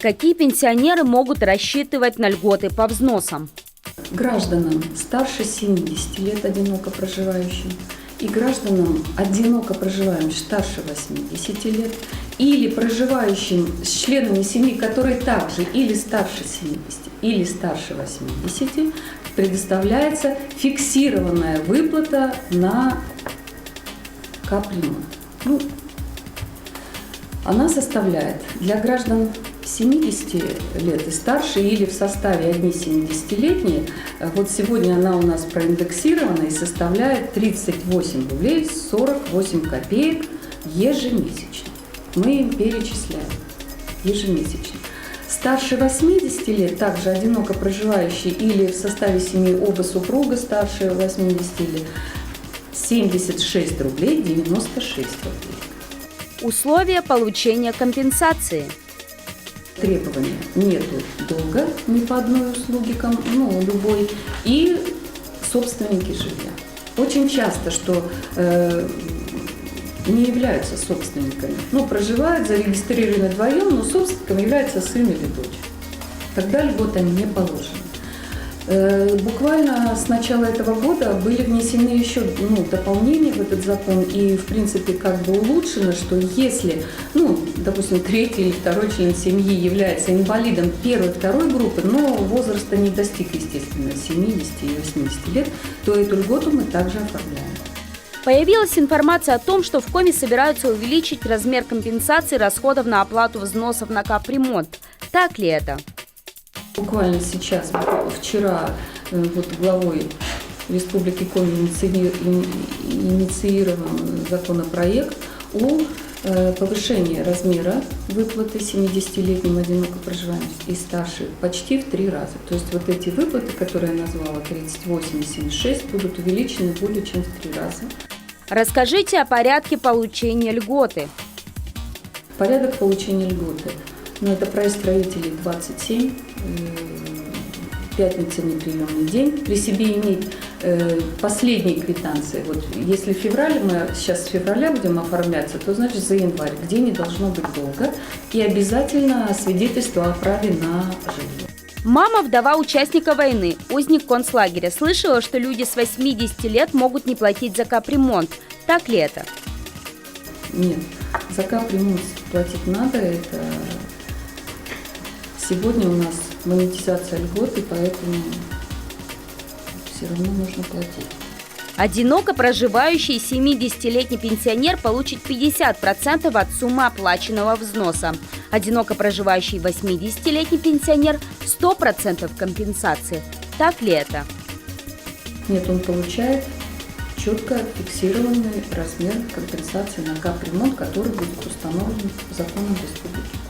Какие пенсионеры могут рассчитывать на льготы по взносам? Гражданам старше 70 лет одиноко проживающим и гражданам одиноко проживающим старше 80 лет или проживающим с членами семьи, которые также или старше 70, или старше 80, предоставляется фиксированная выплата на капремонт. Она составляет для граждан 70 лет и старше или в составе одни 70-летние, вот сегодня она у нас проиндексирована и составляет 38 рублей 48 копеек ежемесячно. Мы им перечисляем ежемесячно. Старше 80 лет, также одиноко проживающие или в составе семьи оба супруга старше 80 лет, 76 рублей 96 рублей. Условия получения компенсации. Требования: нету долга ни по одной услуге, любой, и собственники жилья. Очень часто, что не являются собственниками, проживают, зарегистрированы вдвоем, но собственником является сын или дочь. Тогда льгота не положена. Буквально с начала этого года были внесены еще дополнения в этот закон и, в принципе, улучшено, что если, допустим, третий или второй член семьи является инвалидом первой и второй группы, но возраста не достиг, естественно, 70 и 80 лет, то эту льготу мы также оформляем. Появилась информация о том, что в Коми собираются увеличить размер компенсации расходов на оплату взносов на капремонт. Так ли это? Буквально сейчас, вчера, главой Республики Коми инициирован законопроект о повышении размера выплаты 70-летним одиноко проживающим и старше почти в 3 раза. То есть вот эти выплаты, которые я назвала, 38 и 76, будут увеличены более чем в 3 раза. Расскажите о порядке получения льготы. Порядок получения льготы. Это проезд строителей 27, пятница неприемный день. При себе иметь последние квитанции. Если мы сейчас с февраля будем оформляться, то значит за январь, где не должно быть долга, и обязательно свидетельство о праве на жилье. Мама – вдова участника войны, узник концлагеря. Слышала, что люди с 80 лет могут не платить за капремонт. Так ли это? Нет, за капремонт платить надо. Это сегодня у нас монетизация льгот, и поэтому все равно нужно платить. Одиноко проживающий 70-летний пенсионер получит 50% от суммы оплаченного взноса. Одиноко проживающий 80-летний пенсионер – 100% компенсации. Так ли это? Нет, он получает четко фиксированный размер компенсации на капремонт, который будет установлен законом Республики Коми.